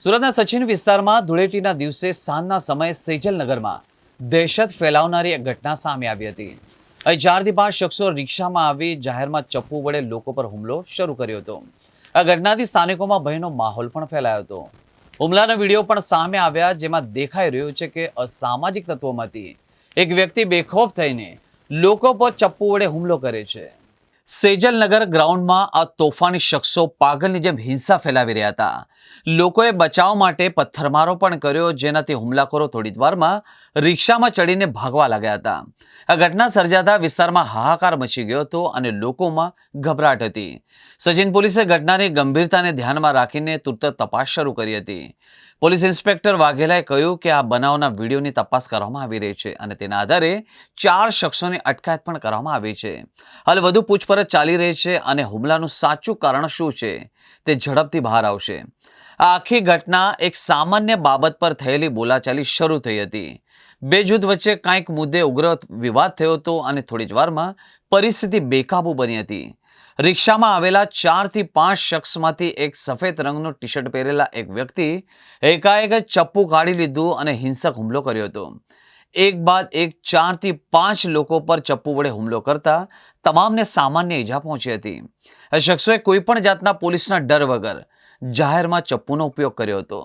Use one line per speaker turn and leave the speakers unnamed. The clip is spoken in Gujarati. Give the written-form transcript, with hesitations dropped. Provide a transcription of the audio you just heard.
સુરતના સચિન વિસ્તારમાં ધૂળેટીના દિવસે સાંજના સમયે સેજલનગરમાં દહેશત ફેલાવનારી એક ઘટના સામે આવી હતી. અહીં 4 થી 5 શખ્સો રિક્ષામાં આવી જાહેરમાં ચપ્પુ વડે લોકો પર હુમલો શરૂ કર્યો હતો. આ ઘટનાથી સ્થાનિકોમાં ભયનો માહોલ પણ ફેલાયો હતો. હુમલાના વિડીયો પણ સામે આવ્યા, જેમાં દેખાઈ રહ્યું છે કે અસામાજિક તત્વોમાંથી એક વ્યક્તિ બેખોફ થઈને લોકો પર ચપ્પુ વડે હુમલો કરે છે. સેજલનગર ગ્રાઉન્ડમાં આ તોફાની શખ્સો પાગલની જેમ હિંસા ફેલાવી રહ્યા હતા. લોકોએ બચાવ માટે પથ્થરમારો પણ કર્યો, જેનાથી હુમલાખોરો થોડી જ વારમાં રિક્ષામાં ચડીને ભાગવા લાગ્યા હતા. આ ઘટના સર્જાતા વિસ્તારમાં હાહાકાર મચી ગયો હતો અને લોકોમાં ગભરાટ હતી. સચિન પોલીસે ઘટનાની ગંભીરતાને ધ્યાનમાં રાખીને તુરત તપાસ શરૂ કરી હતી. પોલીસ ઇન્સ્પેક્ટર વાઘેલાએ કહ્યું કે આ બનાવના વિડીયોની તપાસ કરવામાં આવી રહી છે અને તેના આધારે 4 શખ્સોની અટકાયત પણ કરવામાં આવી છે. હાલ વધુ પૂછપરછ ચાલી રહી છે અને હુમલાનું સાચું કારણ શું છે તે ઝડપથી બહાર આવશે. આ આખી ઘટના એક સામાન્ય બાબત પર થયેલી બોલાચાલી શરૂ થઈ હતી. બે જૂથ વચ્ચે કંઈક મુદ્દે ઉગ્ર વિવાદ થયો હતો અને થોડી જ વારમાં પરિસ્થિતિ બેકાબુ બની હતી. રિક્ષામાં આવેલા 4 થી 5 શખ્સમાંથી એક સફેદ રંગનો ટી શર્ટ પહેરેલા એક વ્યક્તિ એકાએક ચપ્પુ કાઢી લીધું અને હિંસક હુમલો કર્યો હતો. એક બાદ એક 4 થી 5 લોકો પર ચપ્પુ વડે હુમલો કરતા તમામને સામાન્ય ઈજા પહોંચી હતી. આ શખ્સોએ કોઈ પણ જાતના પોલીસના ડર વગર જાહેરમાં ચપ્પુનો ઉપયોગ કર્યો હતો.